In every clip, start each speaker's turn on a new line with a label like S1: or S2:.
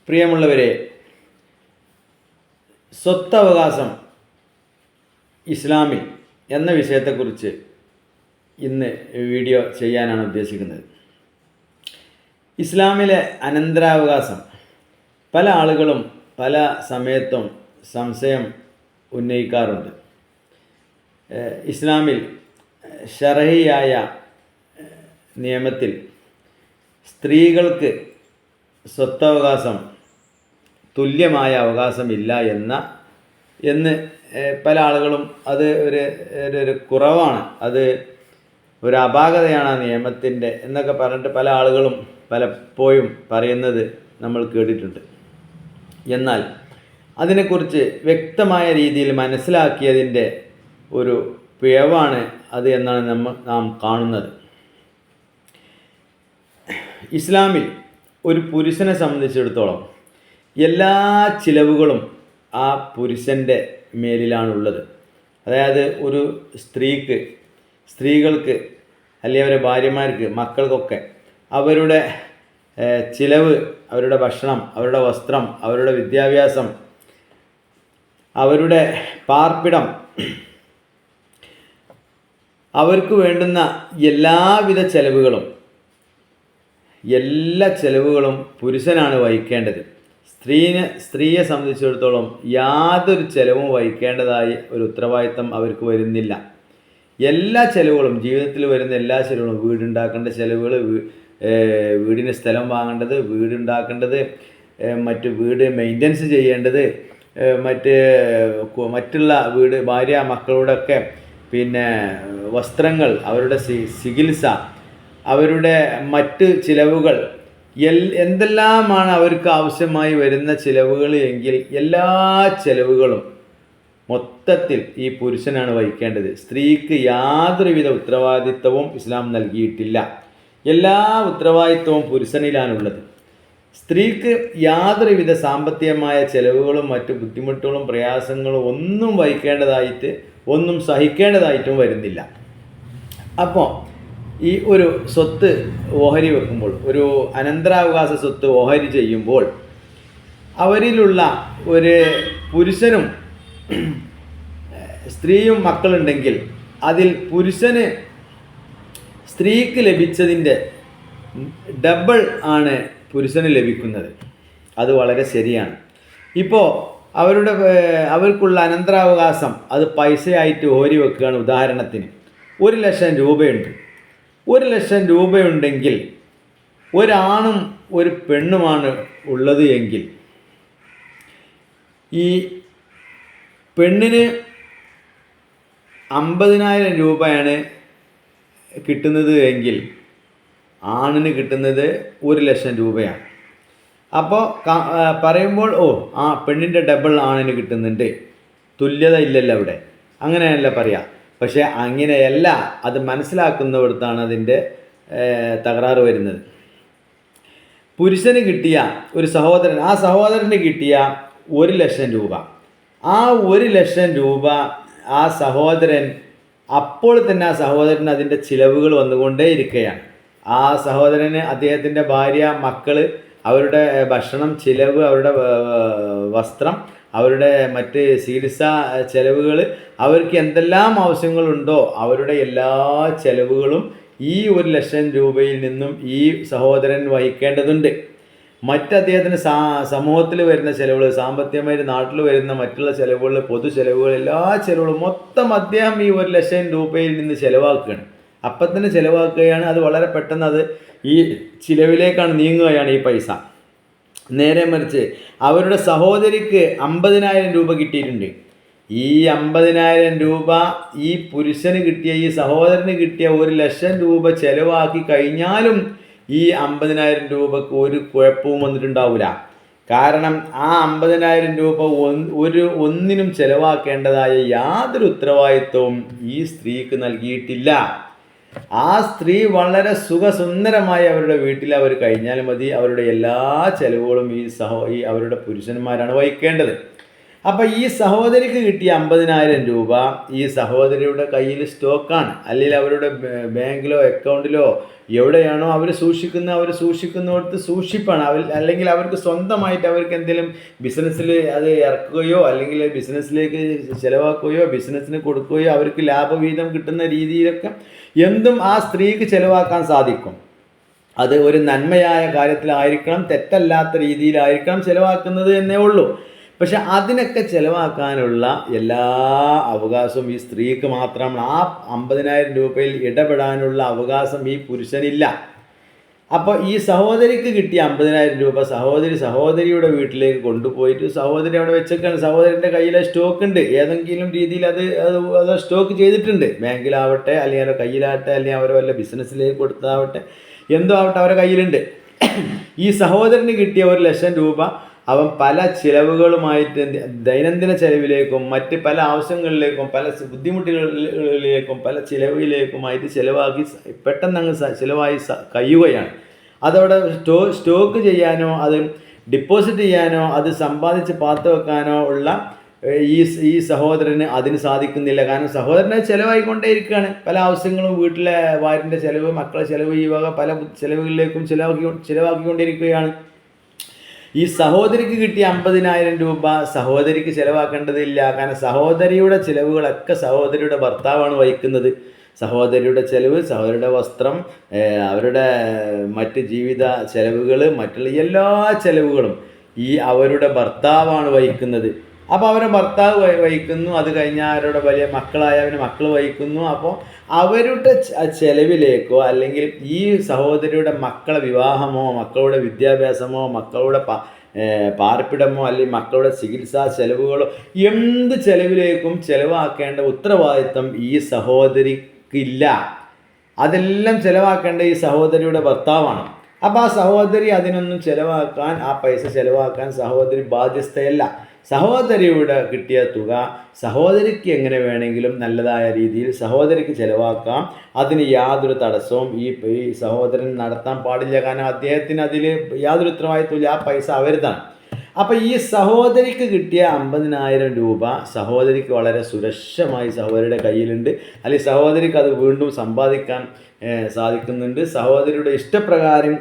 S1: പ്രിയമുള്ളവരെ, സ്വത്തവകാശം ഇസ്ലാമിൽ എന്ന വിഷയത്തെക്കുറിച്ച് ഇന്ന് വീഡിയോ ചെയ്യാനാണ് ഉദ്ദേശിക്കുന്നത്. ഇസ്ലാമിലെ അനന്തരാവകാശം പല ആളുകളും പല സമയത്തും സംശയം ഉന്നയിക്കാറുണ്ട്. ഇസ്ലാമിൽ ശർഈയായ നിയമത്തിൽ സ്ത്രീകൾക്ക് സ്വത്തവകാശം തുല്യമായ അവകാശമില്ല എന്ന് പല ആളുകളും അത് ഒരു കുറവാണ്, അത് ഒരു അപാകതയാണ് ആ നിയമത്തിൻ്റെ എന്നൊക്കെ പറഞ്ഞിട്ട് പല ആളുകളും പലപ്പോഴും പറയുന്നത് നമ്മൾ കേട്ടിട്ടുണ്ട്. എന്നാൽ അതിനെക്കുറിച്ച് വ്യക്തമായ രീതിയിൽ മനസ്സിലാക്കിയതിൻ്റെ ഒരു പിഴവാണ് അത് എന്നാണ് നാം കാണുന്നത്. ഇസ്ലാമിൽ ഒരു പുരുഷനെ സംബന്ധിച്ചിടത്തോളം എല്ലാ ചിലവുകളും ആ പുരുഷൻ്റെ മേലിലാണുള്ളത്. അതായത് ഒരു സ്ത്രീകൾക്ക് അല്ലെങ്കിൽ അവരുടെ ഭാര്യമാർക്ക്, മക്കൾക്കൊക്കെ അവരുടെ ചിലവ്, അവരുടെ ഭക്ഷണം, അവരുടെ വസ്ത്രം, അവരുടെ വിദ്യാഭ്യാസം, അവരുടെ പാർപ്പിടം, അവർക്ക് വേണ്ടുന്ന എല്ലാവിധ എല്ലാ ചെലവുകളും പുരുഷനാണ് വഹിക്കേണ്ടത്. സ്ത്രീയെ സംബന്ധിച്ചിടത്തോളം യാതൊരു ചെലവും വഹിക്കേണ്ടതായി ഒരു ഉത്തരവാദിത്തം അവർക്ക് വരുന്നില്ല. എല്ലാ ചെലവുകളും, ജീവിതത്തിൽ വരുന്ന എല്ലാ ചെലവുകളും, വീടുണ്ടാക്കേണ്ട ചെലവുകൾ, വീടിന് സ്ഥലം വാങ്ങേണ്ടത്, വീടുണ്ടാക്കേണ്ടത്, മറ്റ് വീട് മെയിൻ്റനൻസ് ചെയ്യേണ്ടത്, മറ്റുള്ള വീട്, ഭാര്യ മക്കളുടെയൊക്കെ പിന്നെ വസ്ത്രങ്ങൾ, അവരുടെ ചികിത്സ, അവരുടെ മറ്റ് ചിലവുകൾ, എന്തെല്ലാമാണ് അവർക്ക് ആവശ്യമായി വരുന്ന ചിലവുകൾ എങ്കിൽ എല്ലാ ചിലവുകളും മൊത്തത്തിൽ ഈ പുരുഷനാണ് വഹിക്കേണ്ടത്. സ്ത്രീക്ക് യാതൊരുവിധ ഉത്തരവാദിത്വവും ഇസ്ലാം നൽകിയിട്ടില്ല. എല്ലാ ഉത്തരവാദിത്വവും പുരുഷനിലാണുള്ളത്. സ്ത്രീക്ക് യാതൊരുവിധ സാമ്പത്തികമായ ചെലവുകളും മറ്റു ബുദ്ധിമുട്ടുകളും പ്രയാസങ്ങളും ഒന്നും സഹിക്കേണ്ടതായിട്ടും വരുന്നില്ല. അപ്പോൾ ഈ ഒരു സ്വത്ത് ഓഹരി വെക്കുമ്പോൾ, ഒരു അനന്തരാവകാശ സ്വത്ത് ഓഹരി ചെയ്യുമ്പോൾ, അവരിലുള്ള ഒരു പുരുഷനും സ്ത്രീയും മക്കളുണ്ടെങ്കിൽ അതിൽ പുരുഷന് സ്ത്രീക്ക് ലഭിച്ചതിൻ്റെ ഡബിൾ ആണ് പുരുഷന് ലഭിക്കുന്നത്. അത് വളരെ ശരിയാണ്. ഇപ്പോൾ അവർക്കുള്ള അനന്തരാവകാശം അത് പൈസയായിട്ട് ഓഹരി വെക്കുകയാണ്. ഉദാഹരണത്തിന് 1,00,000 രൂപയുണ്ട്. 1,00,000 രൂപയുണ്ടെങ്കിൽ ഒരാണും ഒരു പെണ്ണുമാണ് ഉള്ളത് എങ്കിൽ ഈ പെണ്ണിന് 50,000 രൂപയാണ് കിട്ടുന്നത് എങ്കിൽ ആണിന് കിട്ടുന്നത് 1,00,000 രൂപയാണ്. അപ്പോൾ പറയുമ്പോൾ ആ പെണ്ണിൻ്റെ ഡബിൾ ആണിന് കിട്ടുന്നുണ്ട്, തുല്യത ഇല്ലല്ലോ അവിടെ, അങ്ങനെയല്ല പറയാം. പക്ഷേ അങ്ങനെയല്ല, അത് മനസ്സിലാക്കുന്നിടത്താണ് അതിൻ്റെ തകരാറ് വരുന്നത്. പുരുഷന് കിട്ടിയ ഒരു സഹോദരൻ, ആ സഹോദരന് കിട്ടിയ 1,00,000 രൂപ, ആ 1,00,000 രൂപ ആ സഹോദരൻ അപ്പോൾ തന്നെ ആ സഹോദരന് അതിൻ്റെ ചിലവുകൾ വന്നുകൊണ്ടേയിരിക്കുകയാണ്. ആ സഹോദരന് അദ്ദേഹത്തിൻ്റെ ഭാര്യ, മക്കൾ, അവരുടെ ഭക്ഷണം ചിലവ്, അവരുടെ വസ്ത്രം, അവരുടെ മറ്റ് ചികിത്സാ ചെലവുകൾ, അവർക്ക് എന്തെല്ലാം ആവശ്യങ്ങളുണ്ടോ അവരുടെ എല്ലാ ചെലവുകളും ഈ 1,00,000 രൂപയിൽ നിന്നും ഈ സഹോദരൻ വഹിക്കേണ്ടതുണ്ട്. അദ്ദേഹത്തിന് സമൂഹത്തിൽ വരുന്ന ചിലവുകൾ, സാമ്പത്തികമായി നാട്ടിൽ വരുന്ന മറ്റുള്ള ചിലവുകൾ, പൊതു ചിലവുകൾ, എല്ലാ ചിലവുകളും മൊത്തം അദ്ദേഹം ഈ 1,00,000 രൂപയിൽ നിന്ന് ചിലവാക്കുകയാണ്. അപ്പം തന്നെ ചിലവാക്കുകയാണ്. അത് വളരെ പെട്ടെന്ന് അത് ഈ ചിലവിലേക്കാണ് നീങ്ങുകയാണ് ഈ പൈസ. നേരെ മറിച്ച് അവരുടെ സഹോദരിക്ക് 50,000 രൂപ കിട്ടിയിട്ടുണ്ട്. ഈ 50,000 രൂപ ഈ പുരുഷന് കിട്ടിയ, ഈ സഹോദരന് കിട്ടിയ 1,00,000 രൂപ ചിലവാക്കി കഴിഞ്ഞാലും ഈ 50,000 രൂപക്ക് ഒരു കുഴപ്പവും വന്നിട്ടുണ്ടാവില്ല. കാരണം ആ 50,000 രൂപ ഒന്നിനും ചിലവാക്കേണ്ടതായ യാതൊരു ഉത്തരവാദിത്വവും ഈ സ്ത്രീക്ക് നൽകിയിട്ടില്ല. ആ സ്ത്രീ വളരെ സുഖസുന്ദരമായി അവരുടെ വീട്ടിൽ അവർ കഴിഞ്ഞാൽ മതി. അവരുടെ എല്ലാ ചെലവുകളും ഈ അവരുടെ പുരുഷന്മാരാണ് വഹിക്കേണ്ടത്. അപ്പോൾ ഈ സഹോദരിക്ക് കിട്ടിയ 50,000 രൂപ ഈ സഹോദരിയുടെ കയ്യിൽ സ്റ്റോക്കാണ്, അല്ലെങ്കിൽ അവരുടെ ബാങ്കിലോ അക്കൗണ്ടിലോ എവിടെയാണോ അവർ സൂക്ഷിക്കുന്നിടത്ത് സൂക്ഷിപ്പാണ്. അല്ലെങ്കിൽ അവർക്ക് സ്വന്തമായിട്ട് അവർക്ക് എന്തെങ്കിലും ബിസിനസ്സിൽ അത് ഇറക്കുകയോ അല്ലെങ്കിൽ ബിസിനസ്സിലേക്ക് ചിലവാക്കുകയോ ബിസിനസ്സിന് കൊടുക്കുകയോ അവർക്ക് ലാഭവീതം കിട്ടുന്ന രീതിയിലൊക്കെ എന്തും ആ സ്ത്രീക്ക് ചിലവാക്കാൻ സാധിക്കും. അത് ഒരു നന്മയായ കാര്യത്തിലായിരിക്കണം, തെറ്റല്ലാത്ത രീതിയിലായിരിക്കണം ചിലവാക്കുന്നത് എന്നേ ഉള്ളൂ. പക്ഷെ അതിനൊക്കെ ചിലവാക്കാനുള്ള എല്ലാ അവകാശവും ഈ സ്ത്രീക്ക് മാത്രമാണ്. ആ 50,000 രൂപയിൽ ഇടപെടാനുള്ള അവകാശം ഈ പുരുഷനില്ല. അപ്പോൾ ഈ സഹോദരിക്ക് കിട്ടിയ 50,000 രൂപ സഹോദരിയുടെ വീട്ടിലേക്ക് കൊണ്ടുപോയിട്ട് സഹോദരി അവിടെ വെച്ചേക്കാണ്. സഹോദരൻ്റെ കയ്യിലെ സ്റ്റോക്ക് ഉണ്ട്, ഏതെങ്കിലും രീതിയിൽ അത് സ്റ്റോക്ക് ചെയ്തിട്ടുണ്ട്, ബാങ്കിലാവട്ടെ അല്ലെങ്കിൽ അവരുടെ കയ്യിലാവട്ടെ അല്ലെങ്കിൽ അവർ വല്ല ബിസിനസ്സിലേക്ക് കൊടുത്താവട്ടെ, എന്തോ ആവട്ടെ അവരുടെ കയ്യിലുണ്ട്. ഈ സഹോദരന് കിട്ടിയ 1,00,000 രൂപ അവൻ പല ചിലവുകളുമായിട്ട് ദൈനംദിന ചിലവിലേക്കും മറ്റ് പല ആവശ്യങ്ങളിലേക്കും പല ബുദ്ധിമുട്ടുകളിലേക്കും പല ചിലവിലേക്കുമായിട്ട് ചിലവാക്കി പെട്ടെന്ന് അങ്ങ് ചിലവായി കഴിയുകയാണ്. അതവിടെ സ്റ്റോക്ക് ചെയ്യാനോ അത് ഡിപ്പോസിറ്റ് ചെയ്യാനോ അത് സമ്പാദിച്ച് പാത്തു വെക്കാനോ ഉള്ള ഈ സഹോദരന് അതിന് സാധിക്കുന്നില്ല. കാരണം സഹോദരന് ചിലവായിക്കൊണ്ടേയിരിക്കുകയാണ്. പല ആവശ്യങ്ങളും, വീട്ടിലെ ഭാര്യൻ്റെ ചിലവ്, മക്കളെ ചിലവ്, ഈ വക പല ചിലവുകളിലേക്കും ചിലവാക്കിക്കൊണ്ടിരിക്കുകയാണ്. ഈ സഹോദരിക്ക് കിട്ടിയ 50,000 രൂപ സഹോദരിക്ക് ചിലവാക്കേണ്ടതില്ല. കാരണം സഹോദരിയുടെ ചിലവുകളൊക്കെ സഹോദരിയുടെ ഭർത്താവാണ് വഹിക്കുന്നത്. സഹോദരിയുടെ ചിലവ്, സഹോദരിയുടെ വസ്ത്രം, അവരുടെ മറ്റ് ജീവിത ചിലവുകൾ, മറ്റുള്ള എല്ലാ ചിലവുകളും അവരുടെ ഭർത്താവാണ് വഹിക്കുന്നത്. അപ്പോൾ അവരുടെ ഭർത്താവ് വഹിക്കുന്നു, അത് കഴിഞ്ഞാൽ അവരുടെ വലിയ മക്കളായ മക്കൾ വഹിക്കുന്നു. അപ്പോൾ അവരുടെ ചെലവിലേക്കോ അല്ലെങ്കിൽ ഈ സഹോദരിയുടെ മക്കളെ വിവാഹമോ മക്കളുടെ വിദ്യാഭ്യാസമോ മക്കളുടെ പാർപ്പിടമോ അല്ലെങ്കിൽ മക്കളുടെ ചികിത്സാ ചെലവുകളോ എന്ത് ചെലവിലേക്കും ചിലവാക്കേണ്ട ഉത്തരവാദിത്തം ഈ സഹോദരിക്കില്ല. അതെല്ലാം ചിലവാക്കേണ്ട ഈ സഹോദരിയുടെ ഭർത്താവാണ്. അപ്പോൾ ആ സഹോദരി അതിനൊന്നും ചിലവാക്കാൻ, ആ പൈസ ചിലവാക്കാൻ സഹോദരി ബാധ്യസ്ഥയല്ല. സഹോദരിയുടെ കിട്ടിയ തുക സഹോദരിക്ക് എങ്ങനെ വേണമെങ്കിലും നല്ലതായ രീതിയിൽ സഹോദരിക്ക് ചിലവാക്കാം. അതിന് യാതൊരു തടസ്സവും ഈ സഹോദരൻ നടത്താൻ പാടില്ല. കാരണം അദ്ദേഹത്തിന് അതിൽ യാതൊരു ഉത്തരവാദിത്വമില്ല, ആ പൈസ അവരുതാണ്. അപ്പോൾ ഈ സഹോദരിക്ക് കിട്ടിയ 50,000 രൂപ സഹോദരിക്ക് വളരെ സുരക്ഷമായി സഹോദരിയുടെ കയ്യിലുണ്ട്, അല്ലെങ്കിൽ സഹോദരിക്ക് അത് വീണ്ടും സമ്പാദിക്കാൻ സാധിക്കുന്നുണ്ട്. സഹോദരിയുടെ ഇഷ്ടപ്രകാരം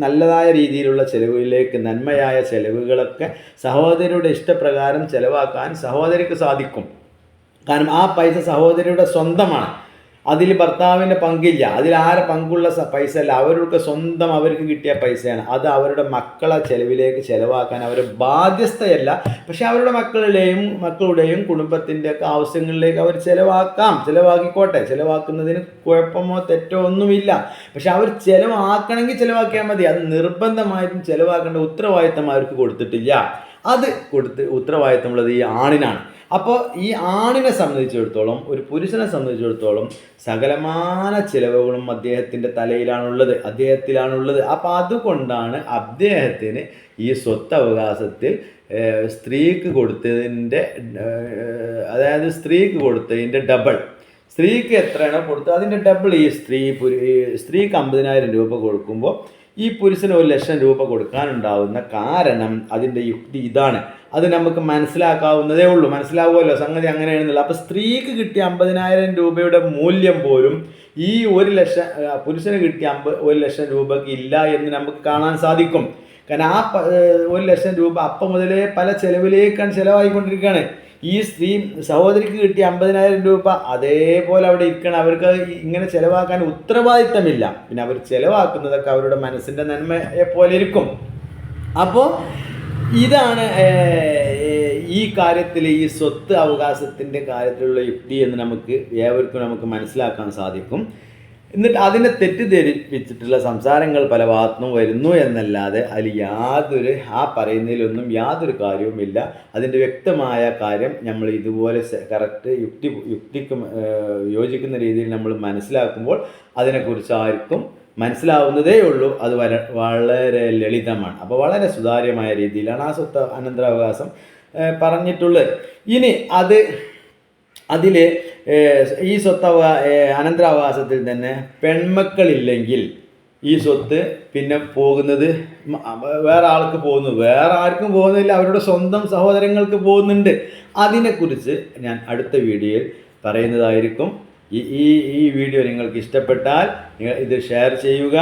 S1: നല്ലതായ രീതിയിലുള്ള ചിലവിലേക്ക്, നന്മയായ ചിലവുകളൊക്കെ സഹോദരിയുടെ ഇഷ്ടപ്രകാരം ചിലവാക്കാൻ സഹോദരിക്ക് സാധിക്കും. കാരണം ആ പൈസ സഹോദരിയുടെ സ്വന്തമാണ്, അതിൽ ഭർത്താവിൻ്റെ പങ്കില്ല, അതിൽ ആരെ പങ്കുള്ള പൈസ അല്ല, അവർക്ക് സ്വന്തം അവർക്ക് കിട്ടിയ പൈസയാണ്. അത് മക്കളെ ചെലവിലേക്ക് ചിലവാക്കാൻ അവർ ബാധ്യസ്ഥയല്ല. പക്ഷെ അവരുടെ മക്കളുടെയും കുടുംബത്തിൻ്റെയൊക്കെ ആവശ്യങ്ങളിലേക്ക് അവർ ചിലവാക്കിക്കോട്ടെ. ചിലവാക്കുന്നതിന് കുഴപ്പമോ തെറ്റോ ഒന്നുമില്ല. പക്ഷെ അവർ ചിലവാക്കണമെങ്കിൽ ചിലവാക്കിയാൽ മതി. അത് നിർബന്ധമായിട്ടും ചിലവാക്കേണ്ട ഉത്തരവാദിത്തം അവർക്ക് കൊടുത്തിട്ടില്ല. അത് ഉത്തരവാദിത്തമുള്ളത് ഈ ആണിനാണ്. അപ്പോൾ ഈ ആണിനെ സംബന്ധിച്ചിടത്തോളം, ഒരു പുരുഷനെ സംബന്ധിച്ചിടത്തോളം സകലമാന ചിലവുകളും അദ്ദേഹത്തിലാണുള്ളത്. അപ്പോൾ അതുകൊണ്ടാണ് അദ്ദേഹത്തിന് ഈ സ്വത്തവകാശത്തിൽ സ്ത്രീക്ക് കൊടുത്തതിൻ്റെ ഡബിൾ, സ്ത്രീക്ക് എത്രയാണോ കൊടുത്തത് അതിൻ്റെ ഡബിൾ ഈ സ്ത്രീക്ക് 50,000 രൂപ കൊടുക്കുമ്പോൾ ഈ പുരുഷന് 1,00,000 രൂപ കൊടുക്കാനുണ്ടാവുന്ന കാരണം, അതിൻ്റെ യുക്തി ഇതാണ്. അത് നമുക്ക് മനസ്സിലാക്കാവുന്നതേ ഉള്ളൂ, മനസ്സിലാവുമല്ലോ സംഗതി അങ്ങനെയാണെന്നുള്ളത്. അപ്പോൾ സ്ത്രീക്ക് കിട്ടിയ 50,000 രൂപയുടെ മൂല്യം പോലും ഈ 1,00,000 പുരുഷന് കിട്ടിയ 1,00,000 രൂപയ്ക്ക് ഇല്ല എന്ന് നമുക്ക് കാണാൻ സാധിക്കും. കാരണം ആ 1,00,000 രൂപ അപ്പം മുതലേ പല ചിലവിലേക്കാണ് ചിലവായിക്കൊണ്ടിരിക്കുകയാണ്. ഈ സഹോദരിക്ക് കിട്ടിയ 50,000 രൂപ അതേപോലെ അവിടെ ഇരിക്കണം. അവർക്ക് ഇങ്ങനെ ചിലവാക്കാൻ ഉത്തരവാദിത്തമില്ല. പിന്നെ അവർ ചിലവാക്കുന്നതൊക്കെ അവരുടെ മനസ്സിൻ്റെ നന്മയെ പോലെ ഇരിക്കും. അപ്പോൾ ഇതാണ് ഈ കാര്യത്തിൽ, ഈ സ്വത്ത് അവകാശത്തിൻ്റെ കാര്യത്തിലുള്ള യുക്തി എന്ന് നമുക്ക് മനസ്സിലാക്കാൻ സാധിക്കും. എന്നിട്ട് അതിനെ തെറ്റിദ്ധരിപ്പിച്ചിട്ടുള്ള സംസാരങ്ങൾ പല ഭാഗത്തുനിന്നും വരുന്നു എന്നല്ലാതെ അതിൽ പറയുന്നതിലൊന്നും യാതൊരു കാര്യവുമില്ല. അതിൻ്റെ വ്യക്തമായ കാര്യം നമ്മൾ ഇതുപോലെ കറക്റ്റ് യുക്തിക്ക് യോജിക്കുന്ന രീതിയിൽ നമ്മൾ മനസ്സിലാക്കുമ്പോൾ അതിനെക്കുറിച്ച് ആർക്കും മനസ്സിലാവുന്നതേ ഉള്ളൂ. അത് വളരെ ലളിതമാണ്. അപ്പോൾ വളരെ സുതാര്യമായ രീതിയിലാണ് ആ സ്വത്ത് അനന്തരാവകാശം പറഞ്ഞിട്ടുള്ളത്. ഇനി അതിൽ ഈ അനന്തരാവകാശത്തിൽ തന്നെ പെൺമക്കളില്ലെങ്കിൽ ഈ സ്വത്ത് പിന്നെ പോകുന്നത് വേറെ ആൾക്ക് പോകുന്നു, വേറെ ആർക്കും പോകുന്നില്ല, അവരുടെ സ്വന്തം സഹോദരങ്ങൾക്ക് പോകുന്നുണ്ട്. അതിനെക്കുറിച്ച് ഞാൻ അടുത്ത വീഡിയോയിൽ പറയുന്നതായിരിക്കും. ഈ വീഡിയോ നിങ്ങൾക്ക് ഇഷ്ടപ്പെട്ടാൽ ഇത് ഷെയർ ചെയ്യുക,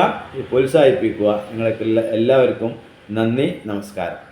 S1: പ്രോത്സാഹിപ്പിക്കുക. നിങ്ങൾക്കുള്ള എല്ലാവർക്കും നന്ദി, നമസ്കാരം.